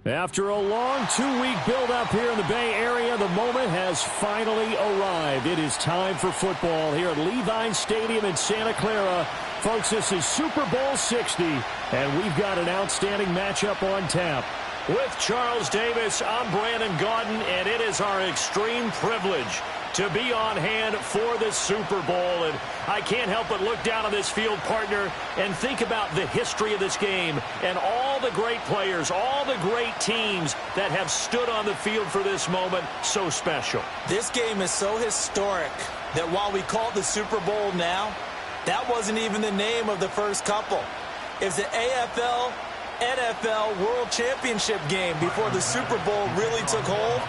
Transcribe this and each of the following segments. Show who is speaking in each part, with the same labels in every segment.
Speaker 1: After a long 2-week build-up here in the Bay Area, the moment has finally arrived. It is time for football here at Levine Stadium in Santa Clara. Folks, this is Super Bowl 60, and we've got an outstanding matchup on tap. With Charles Davis, I'm Brandon Gaudin, and it is our extreme privilege to be on hand for the Super Bowl. And I can't help but look down on this field, partner, and think about the history of this game and all the great players, all the great teams that have stood on the field for this moment. So special.
Speaker 2: This game is so historic that while we call it the Super Bowl now, that wasn't even the name of the first couple. It's the AFL NFL World Championship game before the Super Bowl really took hold.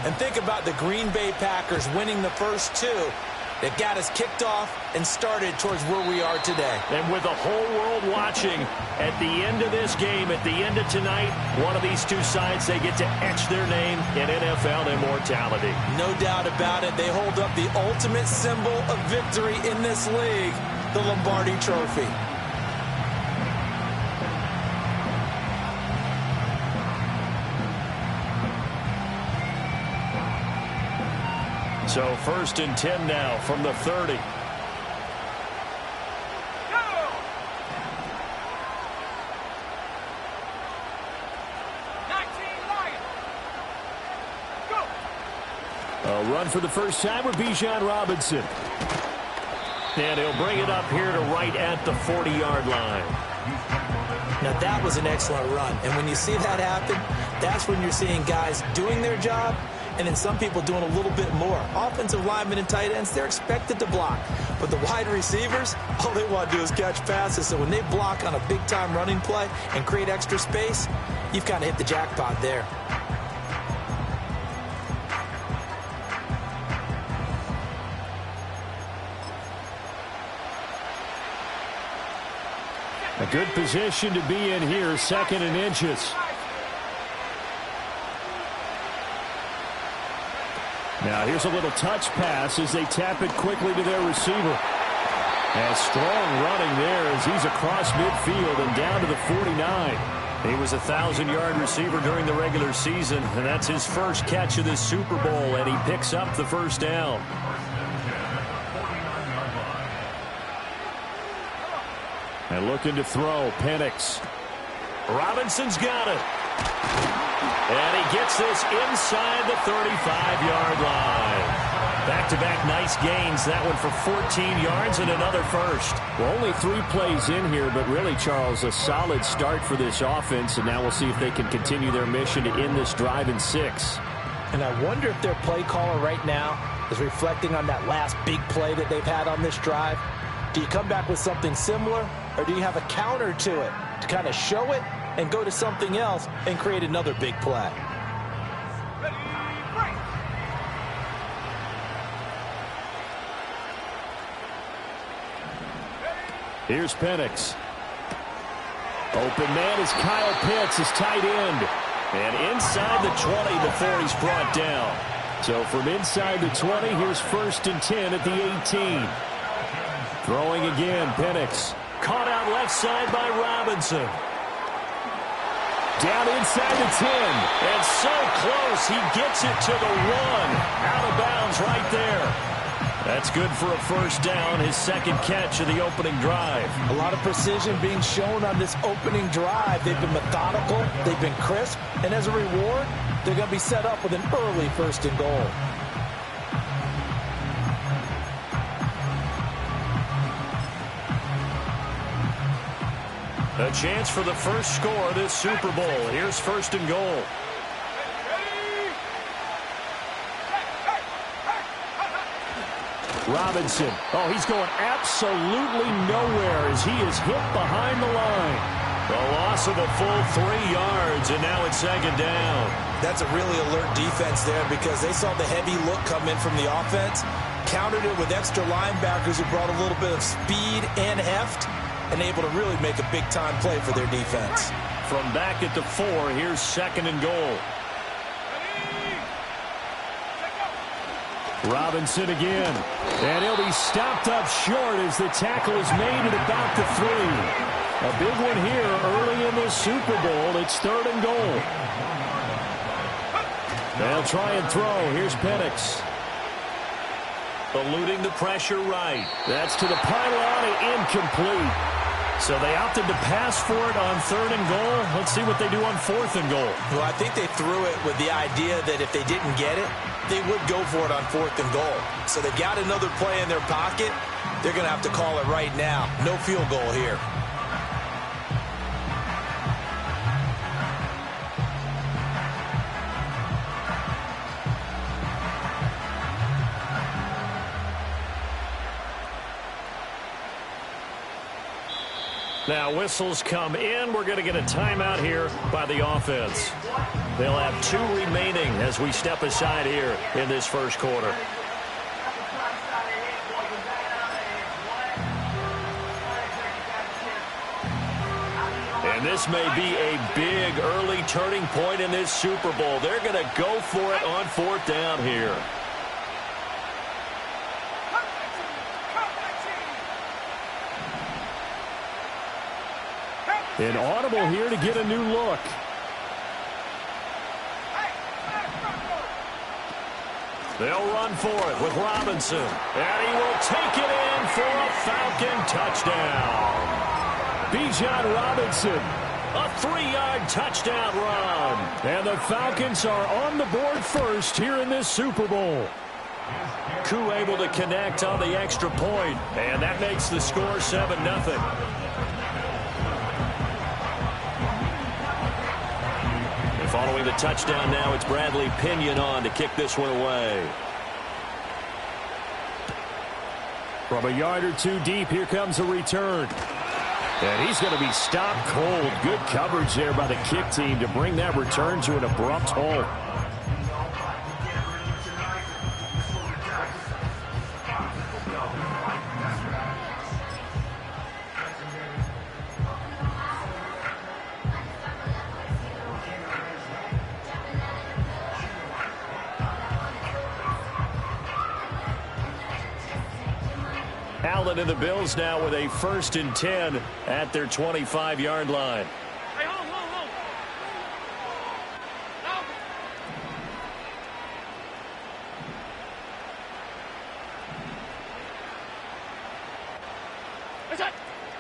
Speaker 2: And think about the Green Bay Packers winning the first two that got us kicked off and started towards where we are today.
Speaker 1: And with the whole world watching, at the end of this game, at the end of tonight, one of these two sides, they get to etch their name in NFL immortality.
Speaker 2: No doubt about it. They hold up the ultimate symbol of victory in this league, the Lombardi Trophy.
Speaker 1: So 1st and 10 now from the 30. A run for the first time with Bijan Robinson. And he'll bring it up here to right at the 40-yard line.
Speaker 2: Now that was an excellent run. And when you see that happen, that's when you're seeing guys doing their job and then some people doing a little bit more. Offensive linemen and tight ends, they're expected to block. But the wide receivers, all they want to do is catch passes. So when they block on a big-time running play and create extra space, you've kind of hit the jackpot there.
Speaker 1: A good position to be in here, 2nd and inches. Now here's a little touch pass as they tap it quickly to their receiver. And strong running there as he's across midfield and down to the 49. He was a 1,000-yard receiver during the regular season, and that's his first catch of this Super Bowl, and he picks up the first down. And looking to throw, Penix. Robinson's got it. And he gets this inside the 35-yard line. Back-to-back nice gains. That one for 14 yards and another first. Well, only 3 plays in here, but really, Charles, a solid start for this offense. And now we'll see if they can continue their mission to end this drive in 6.
Speaker 2: And I wonder if their play caller right now is reflecting on that last big play that they've had on this drive. Do you come back with something similar, or do you have a counter to it to kind of show it and go to something else and create another big play?
Speaker 1: Here's Penix. Open man is Kyle Pitts, his tight end. And inside the 20 before he's brought down. So from inside the 20, here's 1st and 10 at the 18. Throwing again, Penix. Caught out left side by Robinson. Down inside the 10. And so close, he gets it to the 1. Out of bounds right there. That's good for a first down, his 2nd catch of the opening drive.
Speaker 2: A lot of precision being shown on this opening drive. They've been methodical, they've been crisp, and as a reward, they're going to be set up with an early 1st and goal.
Speaker 1: A chance for the first score of this Super Bowl. Here's 1st and goal. Robinson. Oh, he's going absolutely nowhere as he is hit behind the line. The loss of a full 3 yards, and now it's 2nd down.
Speaker 2: That's a really alert defense there because they saw the heavy look come in from the offense, countered it with extra linebackers who brought a little bit of speed and heft, and able to really make a big-time play for their defense.
Speaker 1: From back at the 4, here's 2nd and goal. Robinson again. And he'll be stopped up short as the tackle is made at about the 3. A big one here early in this Super Bowl. It's 3rd and goal. They'll try and throw. Here's Penix. Eluding the pressure right. That's to the pylon, incomplete. So they opted to pass for it on 3rd and goal. Let's see what they do on 4th and goal.
Speaker 2: Well, I think they threw it with the idea that if they didn't get it, they would go for it on 4th and goal. So they've got another play in their pocket. They're going to have to call it right now. No field goal here.
Speaker 1: Now whistles come in. We're going to get a timeout here by the offense. They'll have 2 remaining as we step aside here in this first quarter. And this may be a big early turning point in this Super Bowl. They're going to go for it on 4th down here. An audible here to get a new look. They'll run for it with Robinson. And he will take it in for a Falcon touchdown. Bijan Robinson, a 3-yard touchdown run. And the Falcons are on the board first here in this Super Bowl. Koo able to connect on the extra point. And that makes the score 7-0. Following the touchdown now, it's Bradley Pinion on to kick this one away. From a yard or 2 deep, here comes a return. And he's going to be stopped cold. Good coverage there by the kick team to bring that return to an abrupt halt. Allen and the Bills now with a 1st and 10 at their 25-yard line.
Speaker 3: Hey, hold. No.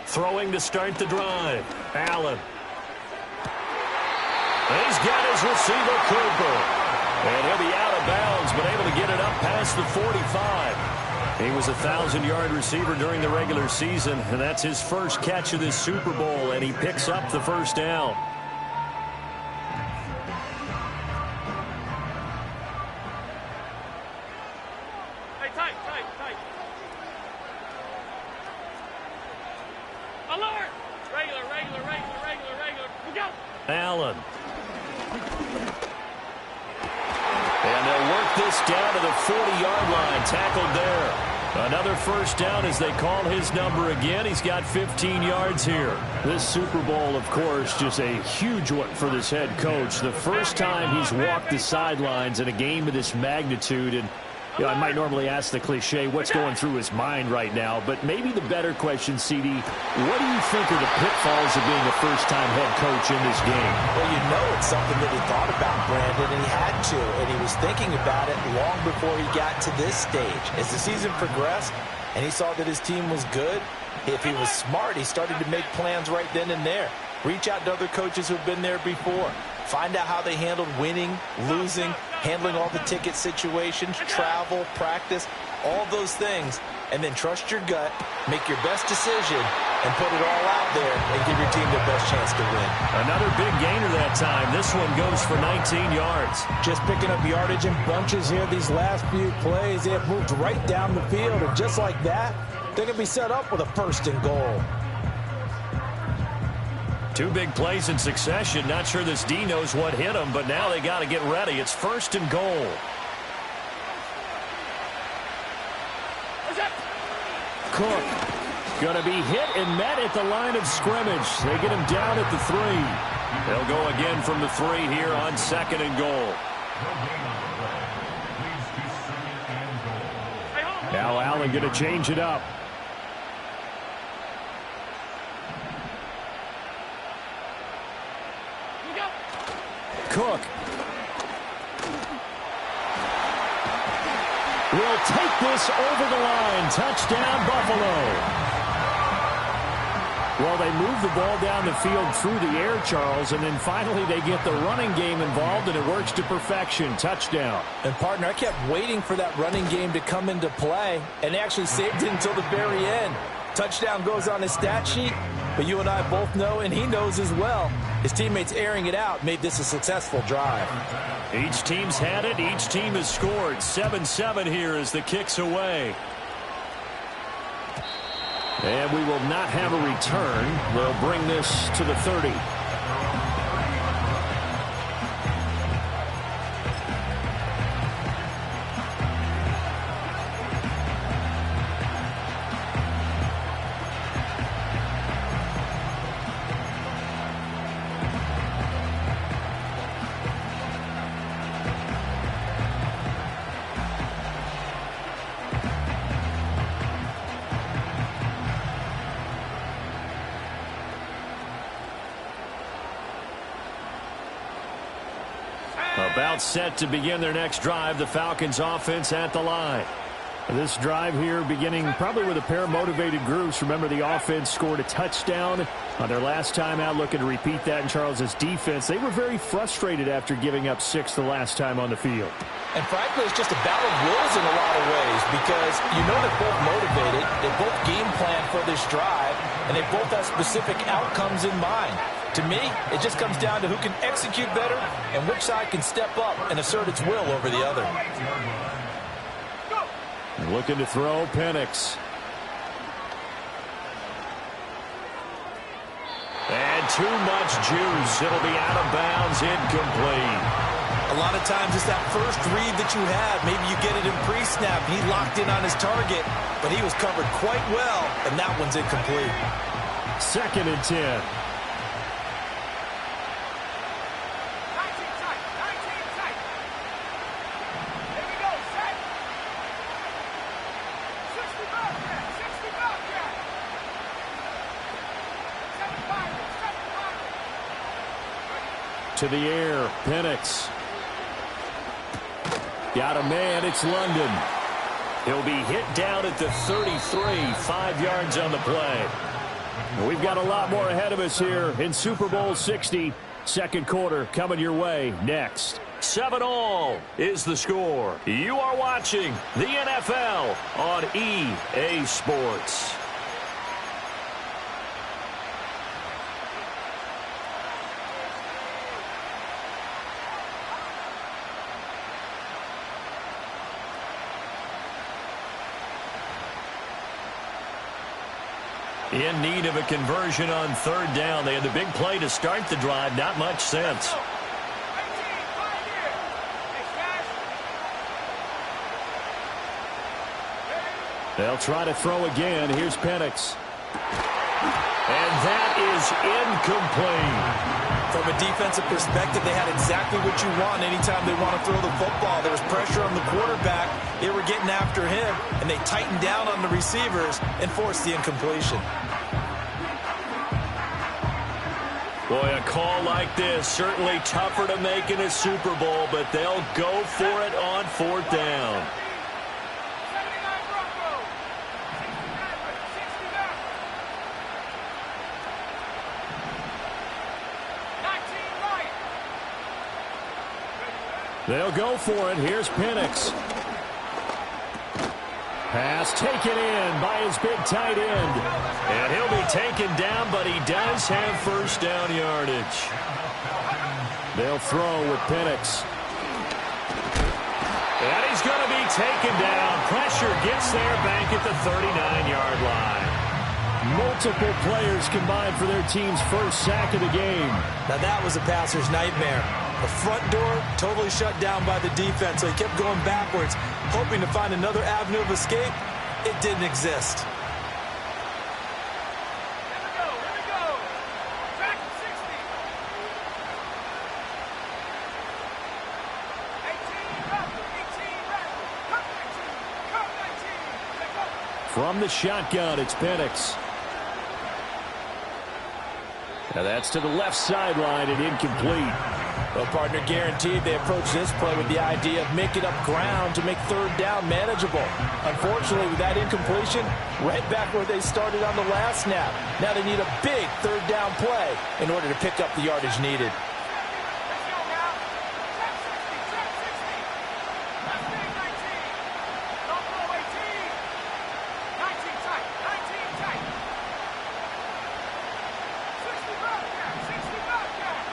Speaker 1: Throwing to start the drive. Allen. He's got his receiver, Cooper. And he'll be out of bounds, but able to get it up past the 45. He was a 1,000-yard receiver during the regular season, and that's his first catch of this Super Bowl, and he picks up the 1st down.
Speaker 3: Hey, tight. Alert! Regular. We go!
Speaker 1: Allen. And they'll work this down to the 40-yard line, tackled there. Another 1st down as they call his number again. He's got 15 yards here. This Super Bowl, of course, just a huge one for this head coach. The first time he's walked the sidelines in a game of this magnitude. And I might normally ask the cliche, what's going through his mind right now? But maybe the better question, CD, what do you think are the pitfalls of being a first-time head coach in this game?
Speaker 2: Well, it's something that he thought about, Brandon, and he had to. And he was thinking about it long before he got to this stage. As the season progressed and he saw that his team was good, if he was smart, he started to make plans right then and there. Reach out to other coaches who've been there before. Find out how they handled winning, losing, handling all the ticket situations, travel, practice, all those things. And then trust your gut, make your best decision, and put it all out there and give your team the best chance to win.
Speaker 1: Another big gainer that time. This one goes for 19 yards.
Speaker 4: Just picking up yardage in bunches here these last few plays. They have moved right down the field, and just like that, they're going to be set up with a 1st and goal.
Speaker 1: 2 big plays in succession. Not sure this D knows what hit him, but now they got to get ready. It's 1st and goal. Cook going to be hit and met at the line of scrimmage. They get him down at the 3. They'll go again from the 3 here on 2nd and goal. Now Allen going to change it up. Cook will take this over the line. Touchdown, Buffalo. Well, they move the ball down the field through the air, Charles, and then finally they get the running game involved, and it works to perfection. Touchdown.
Speaker 4: And, partner, I kept waiting for that running game to come into play, and they actually saved it until the very end. Touchdown goes on his stat sheet, but you and I both know, and he knows as well, his teammates airing it out made this a successful drive.
Speaker 1: Each team's had it. Each team has scored. 7-7 here as the kick's away. And we will not have a return. They'll bring this to the 30. About set to begin their next drive. The Falcons offense at the line. This drive here beginning probably with a pair of motivated groups. Remember, the offense scored a touchdown on their last time out, looking to repeat that in Charles's defense. They were very frustrated after giving up 6 the last time on the field.
Speaker 4: And frankly, it's just a battle of wills in a lot of ways, because you know they're both motivated, they both game plan for this drive, and they both have specific outcomes in mind. To me, it just comes down to who can execute better and which side can step up and assert its will over the other.
Speaker 1: Looking to throw, Penix. And too much juice. It'll be out of bounds, incomplete.
Speaker 2: A lot of times it's that first read that you have. Maybe you get it in pre-snap. He locked in on his target, but he was covered quite well, and that one's incomplete.
Speaker 1: 2nd and 10. To the air, Penix. Got a man, it's London. He'll be hit down at the 33, 5 yards on the play. And we've got a lot more ahead of us here in Super Bowl 60. Second quarter coming your way next. 7-all is the score. You are watching the NFL on EA Sports. In need of a conversion on 3rd down. They had the big play to start the drive. Not much sense. They'll try to throw again. Here's Penix. And that is incomplete.
Speaker 2: From a defensive perspective, they had exactly what you want anytime they want to throw the football. There was pressure on the quarterback. They were getting after him, and they tightened down on the receivers and forced the incompletion.
Speaker 1: Boy, a call like this, certainly tougher to make in a Super Bowl, but they'll go for it on 4th down. They'll go for it. Here's Penix. Pass taken in by his big tight end. And he'll be taken down, but he does have 1st down yardage. They'll throw with Penix. And he's going to be taken down. Pressure gets there back at the 39-yard line. Multiple players combined for their team's 1st sack of the game.
Speaker 2: Now that was a passer's nightmare. The front door totally shut down by the defense, so he kept going backwards, hoping to find another avenue of escape. It didn't exist.
Speaker 3: Here we go. Back to 60. 18 left, 18 left. Come 19,
Speaker 1: From the shotgun, it's Penix. Now that's to the left sideline and incomplete.
Speaker 4: Well, partner, guaranteed they approach this play with the idea of making up ground to make third down manageable. Unfortunately, with that incompletion, right back where they started on the last snap. Now they need a big third down play in order to pick up the yardage needed.
Speaker 3: Let's go now. Check 60, check 60. Left wing 19. Don't blow 18. 19 tight, 19 tight. 60 Bobcat, 60 Bobcat.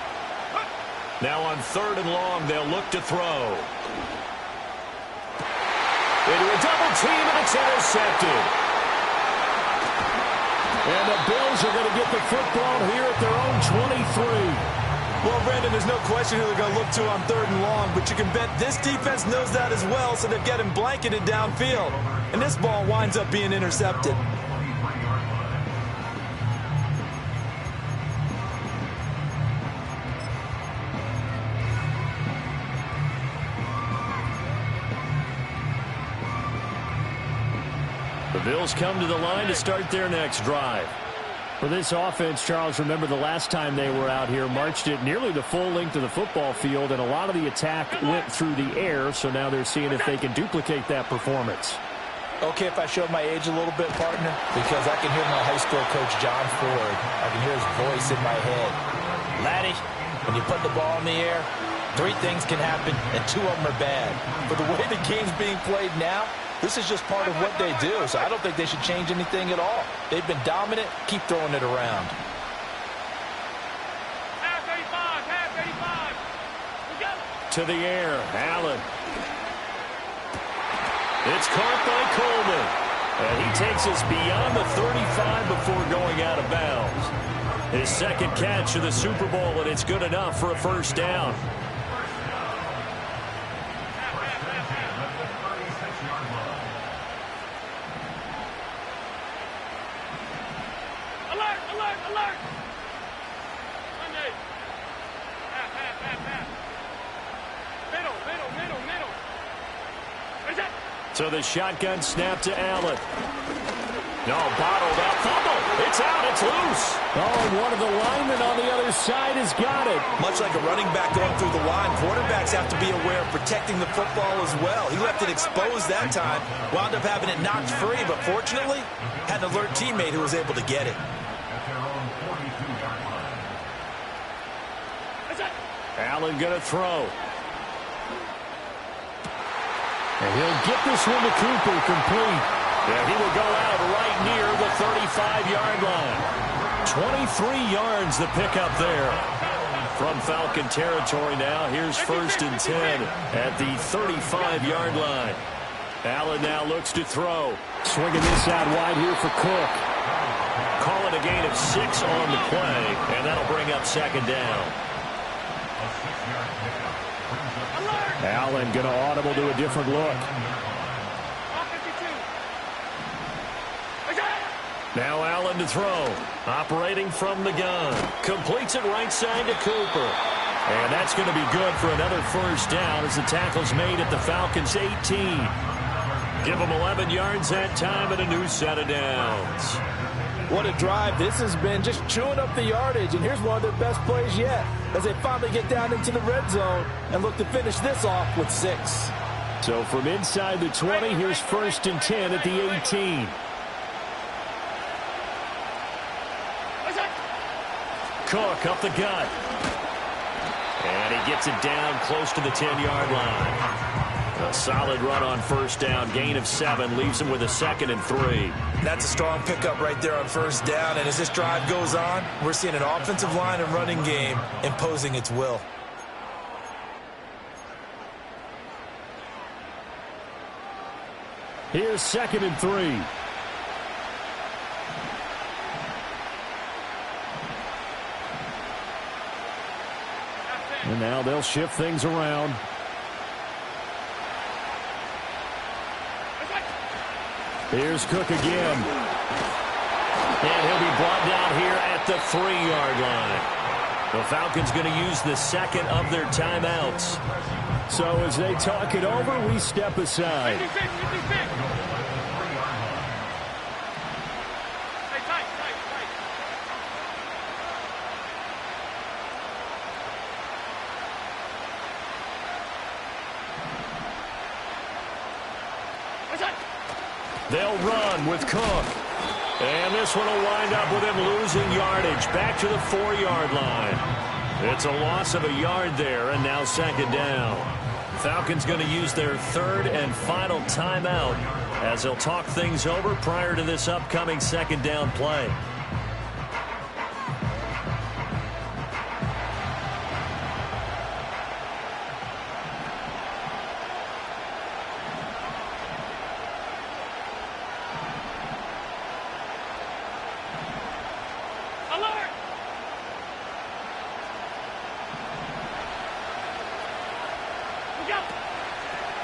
Speaker 1: Now on 3rd and long, they'll look to throw. Into a double team, and it's intercepted. And the Bills are going to get the football here at their own 23.
Speaker 2: Well, Brandon, there's no question who they're going to look to on 3rd and long, but you can bet this defense knows that as well, so they're getting blanketed downfield. And this ball winds up being intercepted.
Speaker 1: The Bills come to the line to start their next drive. For this offense, Charles, remember the last time they were out here, marched it nearly the full length of the football field, and a lot of the attack went through the air, so now they're seeing if they can duplicate that performance.
Speaker 4: Okay, if I show my age a little bit, partner, because I can hear my high school coach, John Ford. I can hear his voice in my head. Laddie, when you put the ball in the air, 3 things can happen, and 2 of them are bad. But the way the game's being played now, this is just part of what they do, so I don't think they should change anything at all. They've been dominant. Keep throwing it around.
Speaker 3: Half 85, half 85. We got it.
Speaker 1: To the air, Allen. It's caught by Coleman. And he takes us beyond the 35 before going out of bounds. His second catch of the Super Bowl, and it's good enough for a first down.
Speaker 3: Alert, alert, alert. Monday. Half. Middle, middle, middle, middle. Where's that?
Speaker 1: So the shotgun snap to Allen. No, bottled up. Fumble. It's out. It's loose. Oh, and one of the linemen on the other side has got it.
Speaker 2: Much like a running back going through the line, quarterbacks have to be aware of protecting the football as well. He left it exposed that time, wound up having it knocked free, but fortunately, had an alert teammate who was able to get it.
Speaker 1: Allen going to throw. And he'll get this one to Cooper, complete. Yeah, he will go out right near the 35-yard line. 23 yards the pickup there. From Falcon territory now, here's 1st and 10 at the 35-yard line. Allen now looks to throw. Swinging this out wide here for Cook. Call it a gain of 6 on the play, and that'll bring up 2nd down. Allen going to audible to a different look. Now Allen to throw. Operating from the gun. Completes it right side to Cooper. And that's going to be good for another first down as the tackle's made at the Falcons' 18. Give them 11 yards that time and a new set of downs.
Speaker 4: What a drive this has been, just chewing up the yardage. And here's one of their best plays yet as they finally get down into the red zone and look to finish this off with 6.
Speaker 1: So from inside the 20, here's 1st and 10 at the 18. Cook up the gut. And he gets it down close to the 10-yard line. A solid run on first down. Gain of 7 leaves him with a 2nd and 3.
Speaker 2: That's a strong pickup right there on first down. And as this drive goes on, we're seeing an offensive line and running game imposing its will.
Speaker 1: Here's 2nd and 3. And now they'll shift things around. Here's Cook again. And he'll be brought down here at the 3-yard line. The Falcons going to use the 2nd of their timeouts. So as they talk it over, we step aside.
Speaker 3: 56, 56. Stay tight, tight, tight.
Speaker 1: They'll run with Cook. And this one will wind up with him losing yardage back to the 4-yard line. It's a loss of a yard there, and now second down. Falcons going to use their third and final timeout as they'll talk things over prior to this upcoming second down play.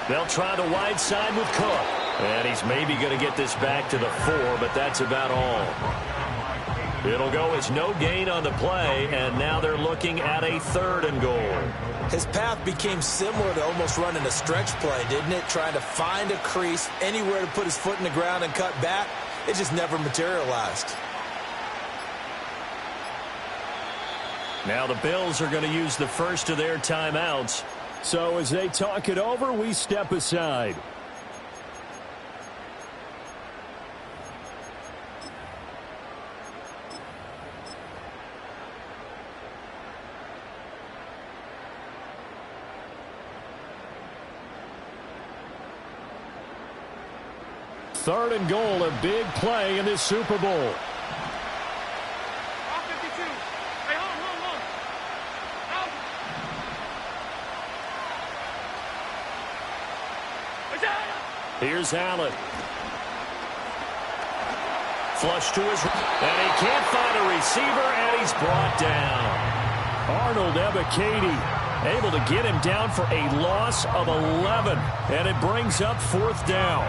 Speaker 1: They'll try the wide side with Cook. And he's maybe going to get this back to the 4, but that's about all. It'll go as no gain on the play, and now they're looking at a 3rd and goal.
Speaker 2: His path became similar to almost running a stretch play, didn't it? Trying to find a crease, anywhere to put his foot in the ground and cut back. It just never materialized.
Speaker 1: Now the Bills are going to use the first of their timeouts. So as they talk it over, we step aside. Third and goal, a big play in this Super Bowl. Here's Allen. Flush to his right. And he can't find a receiver, and he's brought down. Arnold Ebiketie able to get him down for a loss of 11. And it brings up 4th down.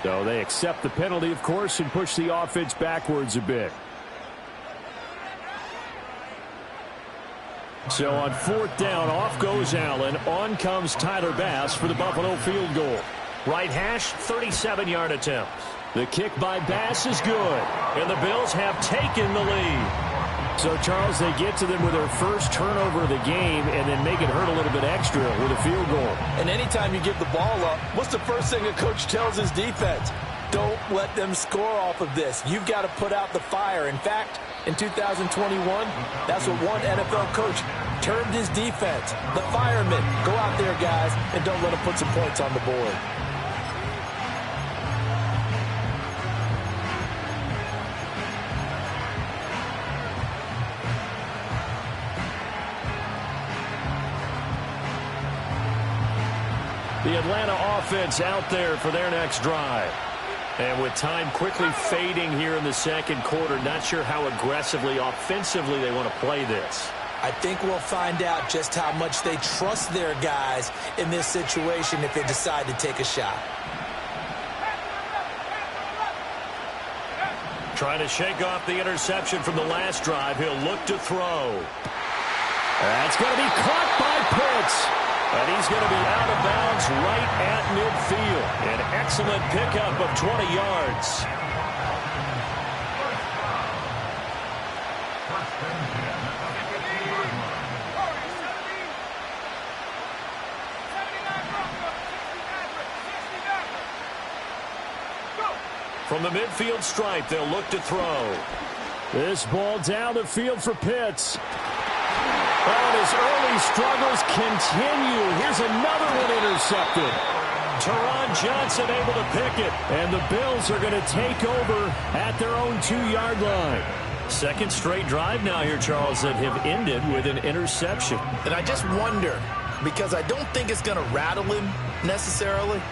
Speaker 1: So they accept the penalty, of course, and push the offense backwards a bit. So on 4th down, off goes Allen. On comes Tyler Bass for the Buffalo field goal. Right hash, 37-yard attempt. The kick by Bass is good, and the Bills have taken the lead. So, Charles, they get to them with their first turnover of the game and then make it hurt a little bit extra with a field goal.
Speaker 2: And anytime you give the ball up, what's the first thing a coach tells his defense? Don't let them score off of this. You've got to put out the fire. In fact, in 2021, that's what one NFL coach termed his defense. The firemen. Go out there, guys, and don't let them put some points on the board.
Speaker 1: The Atlanta offense out there for their next drive. And with time quickly fading here in the second quarter, not sure how aggressively, offensively they want to play this.
Speaker 2: I think we'll find out just how much they trust their guys in this situation if they decide to take a shot.
Speaker 1: Trying to shake off the interception from the last drive. He'll look to throw. That's going to be caught by Pitts. And he's going to be out of bounds right at midfield. An excellent pickup of 20 yards. From the midfield stripe, they'll look to throw. This ball down the field for Pitts. And his early struggles continue. Here's another one intercepted. Teron Johnson able to pick it. And the Bills are going to take over at their own 2-yard line. Second straight drive now here, Charles, that have ended with an interception.
Speaker 4: And I just wonder, because I don't think it's going to rattle him necessarily,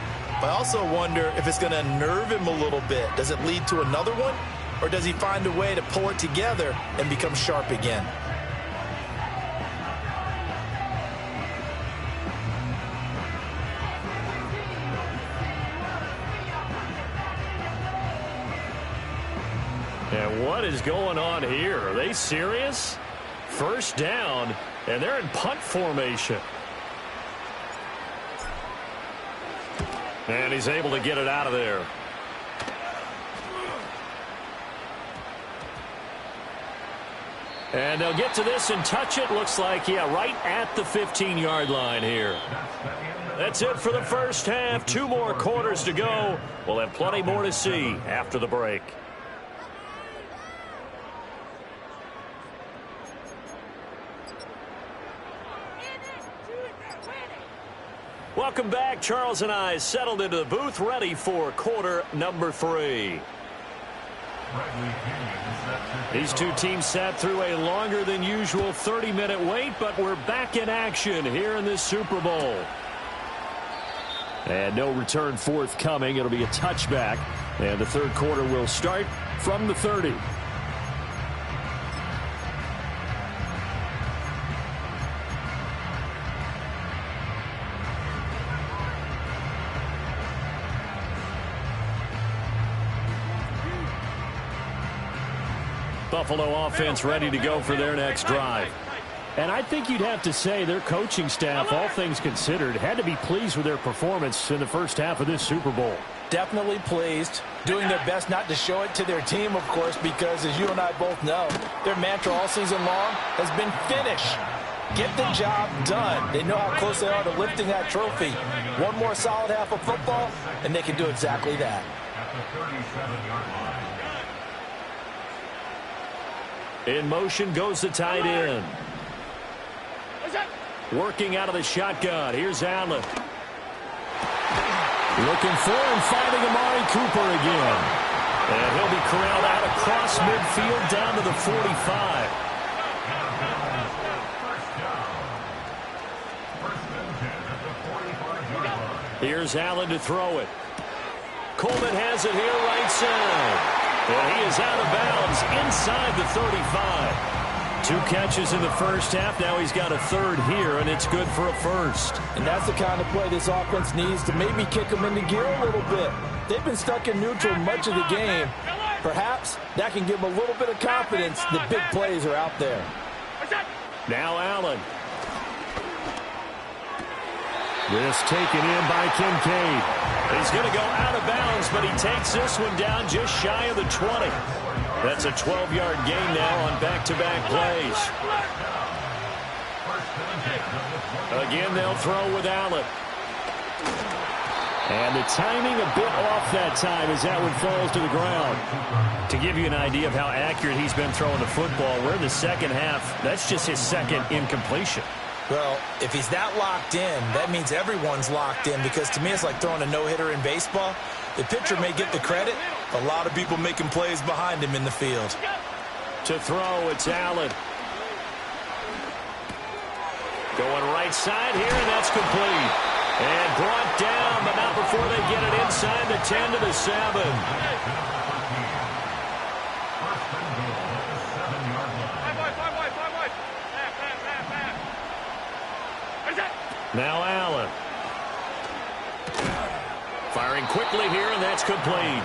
Speaker 4: but I also wonder if it's going to unnerve him a little bit. Does it lead to another one?
Speaker 2: or does he find a way to pull it together and become sharp again?
Speaker 1: And what is going on here? Are they serious? First down, and they're in punt formation. And he's able to get it out of there. And they'll get to this and touch it. Looks like, yeah, right at the 15-yard line here. That's it for the first half. 2 more quarters to go. We'll have plenty more to see after the break. Welcome back. Charles and I settled into the booth, ready for quarter number 3. These two teams sat through a longer than usual 30-minute wait, but we're back in action here in this Super Bowl. And no return forthcoming. It'll be a touchback, and the third quarter will start from the 30. Buffalo offense ready to go for their next drive. And I think you'd have to say their coaching staff, all things considered, had to be pleased with their performance in the first half of this Super Bowl.
Speaker 2: Definitely pleased, doing their best not to show it to their team, of course, because as you and I both know, their mantra all season long has been finish. Get the job done. They know how close they are to lifting that trophy. One more solid half of football, and they can do exactly that.
Speaker 1: In motion goes the tight end. Working out of the shotgun. Here's Allen. Looking for and finding Amari Cooper again. And he'll be corralled out across midfield down to the 45. Here's Allen to throw it. Coleman has it here right side. And he is out of bounds inside the 35. 2 catches in the first half. Now he's got a third here, and it's good for a first.
Speaker 2: And that's the kind of play this offense needs to maybe kick them into gear a little bit. They've been stuck in neutral much of the game. Perhaps that can give them a little bit of confidence that big plays are out there.
Speaker 1: Now Allen. This taken in by Kincaid. He's going to go out of bounds, but he takes this one down just shy of the 20. That's a 12-yard gain now on back-to-back plays. Again, they'll throw with Allen. And the timing a bit off that time as that one falls to the ground. To give you an idea of how accurate he's been throwing the football, we're in the second half. That's just his second incompletion.
Speaker 2: Well, if he's that locked in, that means everyone's locked in, because to me it's like throwing a no-hitter in baseball. The pitcher may get the credit, a lot of people making plays behind him in the field.
Speaker 1: To throw, it's Allen. Going right side here, and that's complete. And brought down, but not before they get it inside the 10 to the 7. Now Allen. Firing quickly here, and that's complete.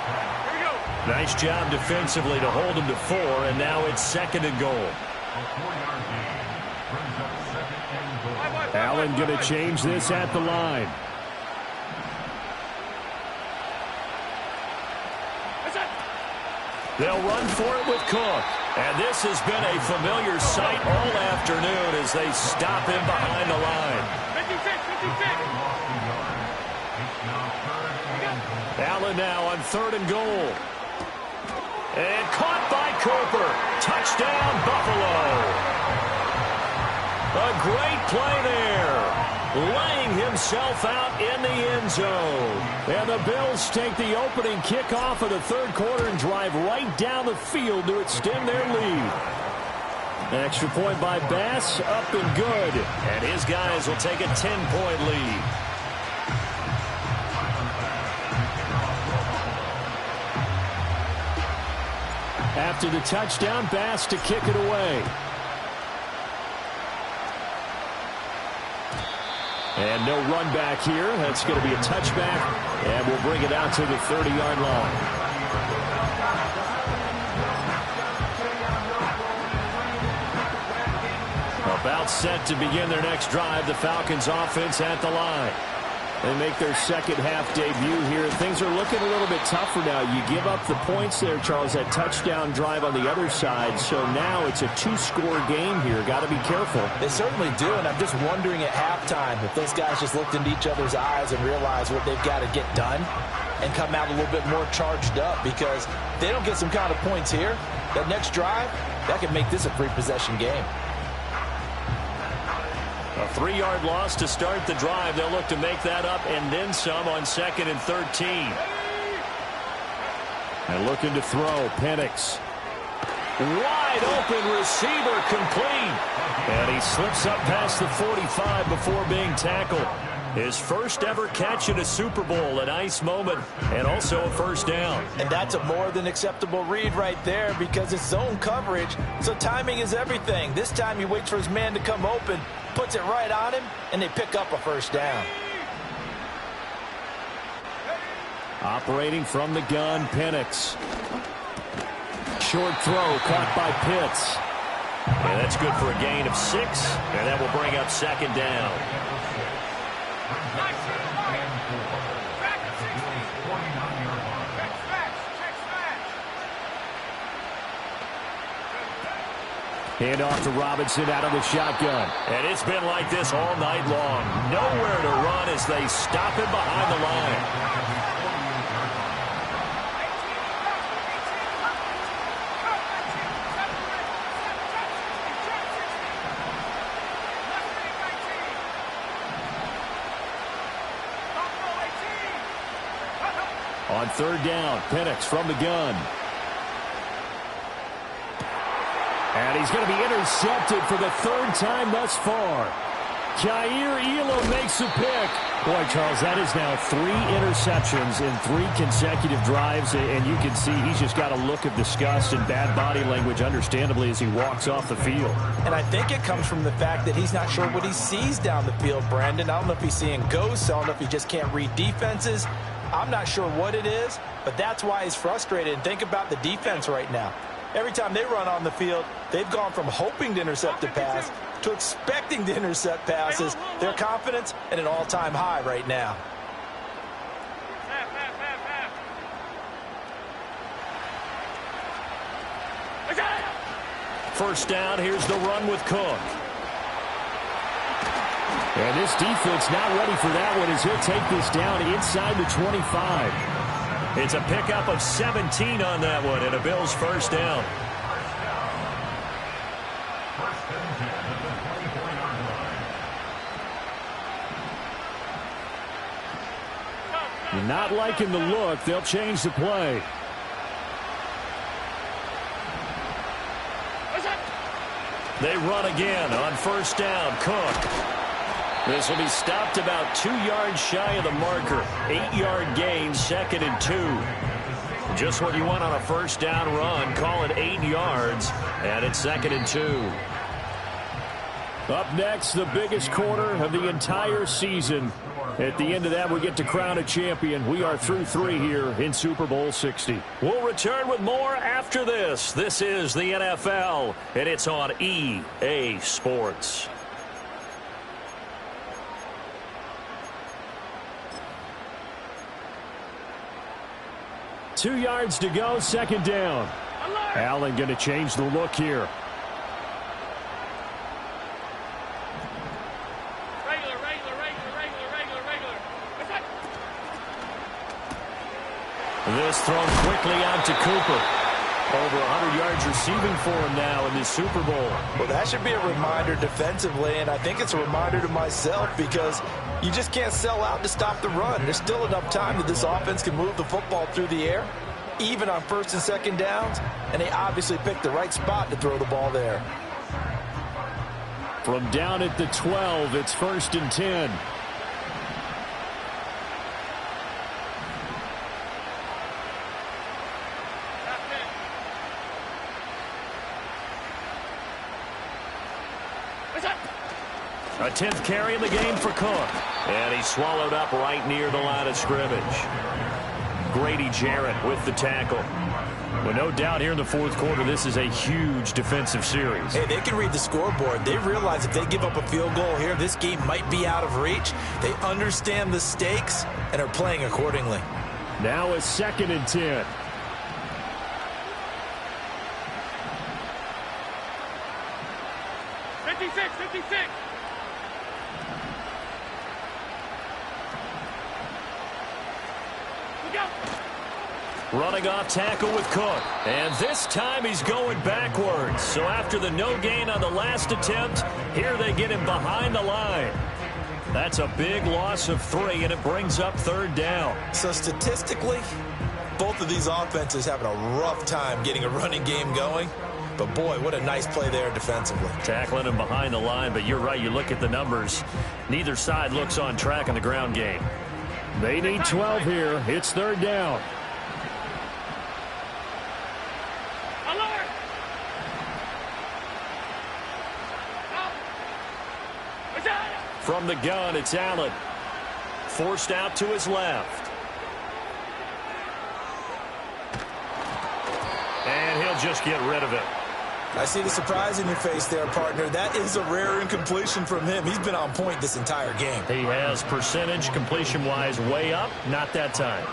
Speaker 1: Nice job defensively to hold him to 4, and now it's 2nd and goal. Allen going to change this at the line. They'll run for it with Cook. And this has been a familiar sight all afternoon as they stop him behind the line. Allen now on 3rd and goal. And caught by Cooper. Touchdown, Buffalo. A great play there. Laying himself out in the end zone. And the Bills take the opening kickoff of the third quarter and drive right down the field to extend their lead. An extra point by Bass, up and good. And his guys will take a 10-point lead. After the touchdown, Bass to kick it away. And no run back here. That's going to be a touchback, and we'll bring it out to the 30-yard line. About set to begin their next drive. The Falcons offense at the line. They make their second half debut here. Things are looking a little bit tougher now. You give up the points there, Charles, that touchdown drive on the other side. So now it's a two-score game here. Got to be careful.
Speaker 4: They certainly do, and I'm just wondering at halftime if those guys just looked into each other's eyes and realized what they've got to get done and come out a little bit more charged up, because if they don't get some kind of points here, that next drive, that could make this a free-possession game.
Speaker 1: A 3-yard loss to start the drive. They'll look to make that up and then some on 2nd and 13. And looking to throw, Penix. Wide open receiver, complete. And he slips up past the 45 before being tackled. His first ever catch in a Super Bowl, a nice moment, and also a first down.
Speaker 4: And that's a more than acceptable read right there, because it's zone coverage, so timing is everything. This time he waits for his man to come open, puts it right on him, and they pick up a first down.
Speaker 1: Operating from the gun, Penix. Short throw caught by Pitts. And that's good for a gain of 6, and that will bring up 2nd down. Hand off to Robinson out of the shotgun. And it's been like this all night long. Nowhere to run as they stop him behind the line. On 3rd down, Penix from the gun. And he's going to be intercepted for the 3rd time thus far. Jair Elam makes a pick. Boy, Charles, that is now 3 interceptions in 3 consecutive drives, and you can see he's just got a look of disgust and bad body language, understandably, as he walks off the field.
Speaker 4: And I think it comes from the fact that he's not sure what he sees down the field, Brandon. I don't know if he's seeing ghosts. I don't know if he just can't read defenses. I'm not sure what it is, but that's why he's frustrated. And think about the defense right now. Every time they run on the field, they've gone from hoping to intercept a pass to expecting to intercept passes. Their confidence at an all-time high right now.
Speaker 1: First down, here's the run with Cook. And this defense not ready for that one as he'll take this down inside the 25. It's a pickup of 17 on that one, and a Bills first down. You're not liking the look. They'll change the play. They run again on first down. Cook. This will be stopped about 2 yards shy of the marker. 8-yard gain, 2nd and 2. Just what you want on a first down run. Call it 8 yards, and it's 2nd and 2. Up next, the biggest quarter of the entire season. At the end of that, we get to crown a champion. We are through 3 here in Super Bowl 60. We'll return with more after this. This is the NFL, and it's on EA Sports. 2 yards to go, 2nd down. Allen going to change the look here. This thrown quickly out to Cooper. Over 100 yards receiving for him now in this Super Bowl.
Speaker 4: Well, that should be a reminder defensively, and I think it's a reminder to myself, because you just can't sell out to stop the run. There's still enough time that this offense can move the football through the air, even on 1st and 2nd downs, and they obviously picked the right spot to throw the ball there.
Speaker 1: From down at the 12, it's 1st and 10. A 10th carry in the game for Cook. And he's swallowed up right near the line of scrimmage. Grady Jarrett with the tackle. Well, no doubt here in the fourth quarter, this is a huge defensive series.
Speaker 2: Hey, they can read the scoreboard. They realize if they give up a field goal here, this game might be out of reach. They understand the stakes and are playing accordingly.
Speaker 1: Now a 2nd and 10. Running off tackle with Cook. And this time he's going backwards. So after the no gain on the last attempt, here they get him behind the line. That's a big loss of 3, and it brings up 3rd down.
Speaker 2: So statistically, both of these offenses having a rough time getting a running game going. But, boy, what a nice play there defensively.
Speaker 1: Tackling him behind the line, but you're right. You look at the numbers. Neither side looks on track in the ground game. They need 12 here. It's 3rd down. From the gun, it's Allen. Forced out to his left. And he'll just get rid of it.
Speaker 2: I see the surprise in your face there, partner. That is a rare incompletion from him. He's been on point this entire game.
Speaker 1: He has percentage completion-wise way up. Not that time.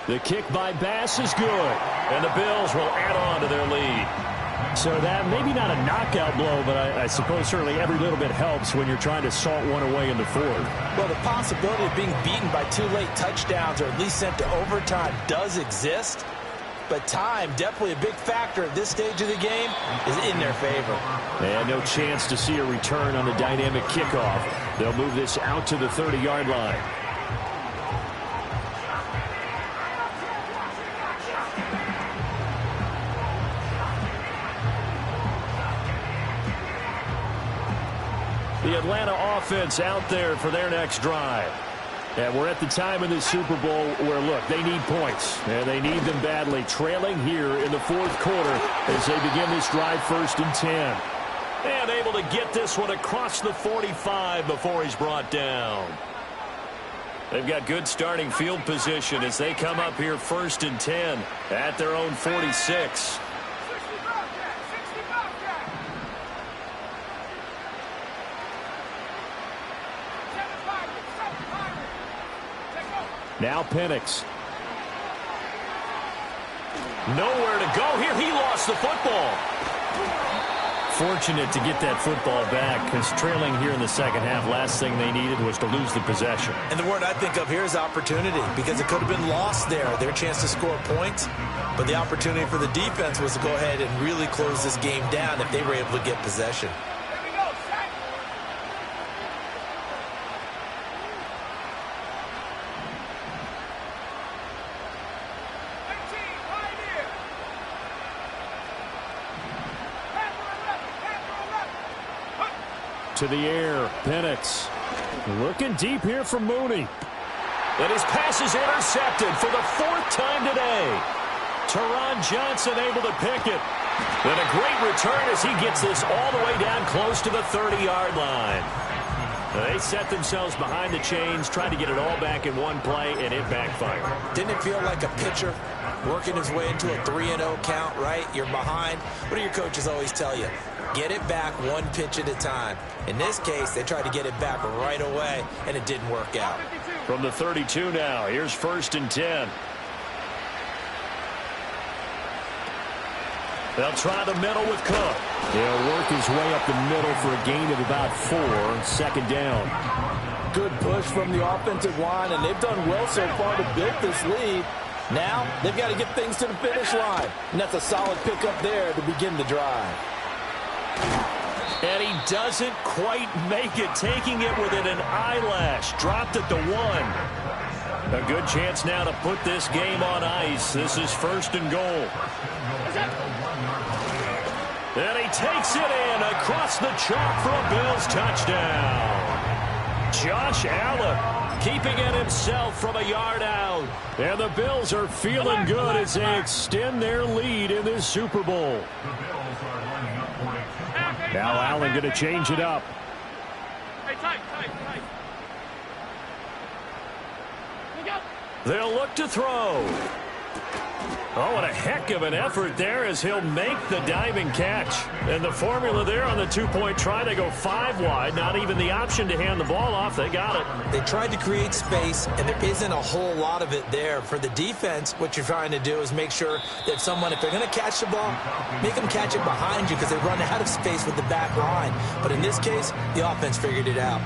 Speaker 1: The kick by Bass is good. And the Bills will add on to their lead. So that maybe not a knockout blow, but I suppose certainly every little bit helps when you're trying to salt one away in the fourth.
Speaker 2: Well, the possibility of being beaten by 2 late touchdowns or at least sent to overtime does exist. But time, definitely a big factor at this stage of the game, is in their favor.
Speaker 1: And no chance to see a return on the dynamic kickoff. They'll move this out to the 30-yard line. The Atlanta offense out there for their next drive. And we're at the time in the Super Bowl where, look, they need points. And they need them badly. Trailing here in the fourth quarter as they begin this drive 1st and 10. And able to get this one across the 45 before he's brought down. They've got good starting field position as they come up here 1st and 10 at their own 46. Now Penix. Nowhere to go here. He lost the football. Fortunate to get that football back because trailing here in the second half, last thing they needed was to lose the possession.
Speaker 2: And the word I think of here is opportunity because it could have been lost there, their chance to score points. But the opportunity for the defense was to go ahead and really close this game down if they were able to get possession.
Speaker 1: To the air, Penix. Looking deep here from Mooney. And his pass is intercepted for the 4th time today. Teron Johnson able to pick it. And a great return as he gets this all the way down close to the 30-yard line. They set themselves behind the chains, trying to get it all back in one play, and it backfired.
Speaker 2: Didn't it feel like a pitcher working his way into a 3-0 count, right? You're behind. What do your coaches always tell you? Get it back one pitch at a time. In this case, they tried to get it back right away, and it didn't work out.
Speaker 1: From the 32 now, here's 1st and 10. They'll try the middle with Cook. He'll work his way up the middle for a gain of about 4, 2nd down.
Speaker 4: Good push from the offensive line, and they've done well so far to build this lead. Now, they've got to get things to the finish line, and that's a solid pickup there to begin the drive.
Speaker 1: And he doesn't quite make it, taking it within an eyelash. Dropped at the 1. A good chance now to put this game on ice. This is 1st and goal. And he takes it in across the chalk for a Bills touchdown. Josh Allen keeping it himself from a yard out. And the Bills are feeling good as they extend their lead in this Super Bowl.
Speaker 3: The Bills are lining up for a
Speaker 1: Now Allen going to change it up.
Speaker 3: Hey, tight. Look out.
Speaker 1: They'll look to throw. Oh, what a heck of an effort there as he'll make the diving catch. And the formula there on the two-point try to go 5 wide. Not even the option to hand the ball off. They got it.
Speaker 2: They tried to create space, and there isn't a whole lot of it there. For the defense, what you're trying to do is make sure that someone, if they're going to catch the ball, make them catch it behind you because they run out of space with the back line. But in this case, the offense figured it out.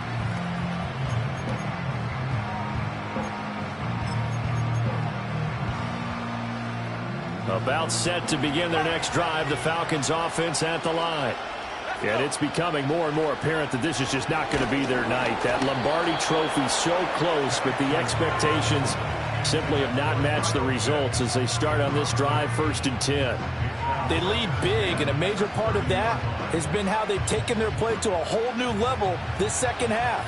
Speaker 1: About set to begin their next drive, the Falcons offense at the line. And it's becoming more and more apparent that this is just not going to be their night. That Lombardi trophy so close, but the expectations simply have not matched the results as they start on this drive 1st and 10.
Speaker 4: They lead big, and a major part of that has been how they've taken their play to a whole new level this second half.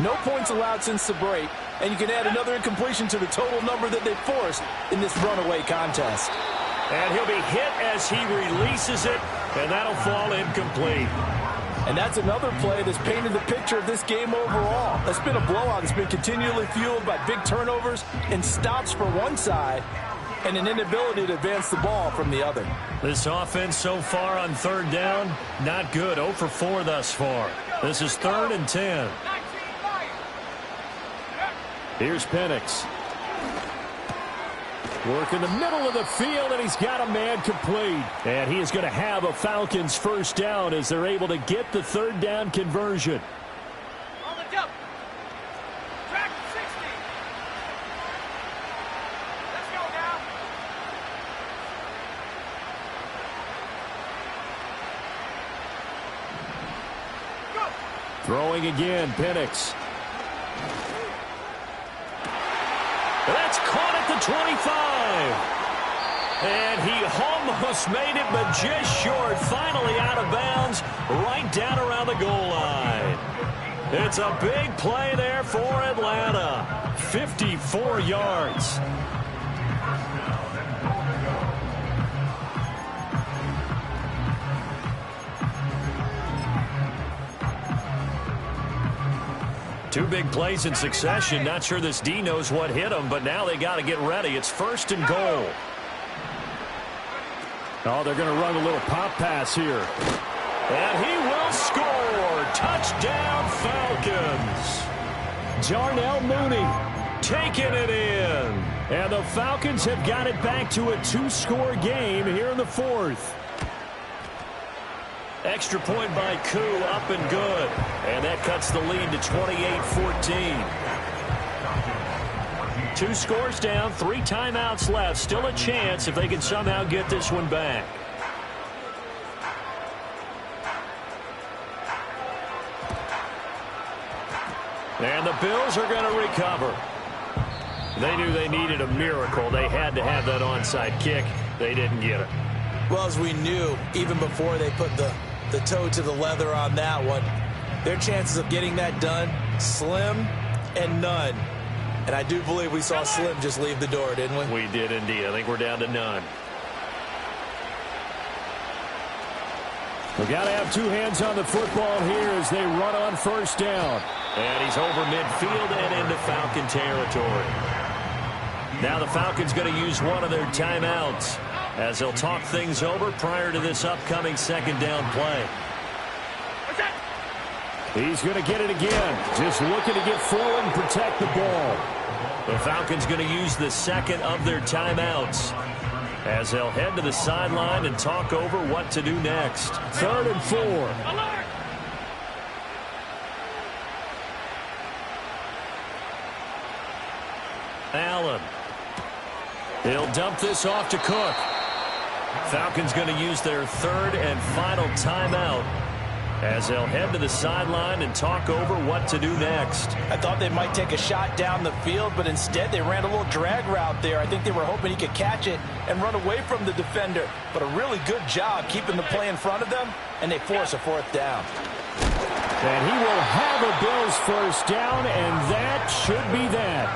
Speaker 4: No points allowed since the break, and you can add another incompletion to the total number that they forced in this runaway contest.
Speaker 1: And he'll be hit as he releases it, and that'll fall incomplete.
Speaker 4: And that's another play that's painted the picture of this game overall. That's been a blowout that's been continually fueled by big turnovers and stops for one side and an inability to advance the ball from the other.
Speaker 1: This offense so far on 3rd down, not good. 0 for 4 thus far. This is 3rd and 10. Here's Penix. Work in the middle of the field, and he's got a man complete. And he is going to have a Falcons 1st down as they're able to get the 3rd down conversion.
Speaker 3: On the jump. Track 60. Let's go now. Go.
Speaker 1: Throwing again, Penix. That's caught at the 25. And he almost made it, but just short. Finally out of bounds, right down around the goal line. It's a big play there for Atlanta. 54 yards. Two big plays in succession. Not sure this D knows what hit him, but now they got to get ready. It's 1st and goal. Oh, they're going to run a little pop pass here. And he will score. Touchdown, Falcons. Darnell Mooney taking it in. And the Falcons have got it back to a 2-score game here in the 4th. Extra point by Koo, up and good. And that cuts the lead to 28-14. 2 scores down, 3 timeouts left. Still a chance if they can somehow get this one back. And the Bills are going to recover. They knew they needed a miracle. They had to have that onside kick. They didn't get it.
Speaker 2: Well, as we knew, even before they put the toe to the leather on that one, their chances of getting that done, slim and none. And I do believe we saw Slim just leave the door, didn't we?
Speaker 1: We did indeed. I think we're down to none. We got to have 2 hands on the football here as they run on 1st down. And he's over midfield and into Falcon territory. Now the Falcons going to use one of their timeouts as they'll talk things over prior to this upcoming 2nd down play. He's going to get it again. Just looking to get forward and protect the ball. The Falcons going to use the 2nd of their timeouts as they'll head to the sideline and talk over what to do next. 3rd and 4.
Speaker 3: Alert!
Speaker 1: Allen. He'll dump this off to Cook. Falcons going to use their 3rd and final timeout as they'll head to the sideline and talk over what to do next.
Speaker 4: I thought they might take a shot down the field, but instead they ran a little drag route there. I think they were hoping he could catch it and run away from the defender. But a really good job keeping the play in front of them, and they force a 4th down.
Speaker 1: And he will have a Bills 1st down, and that should be that.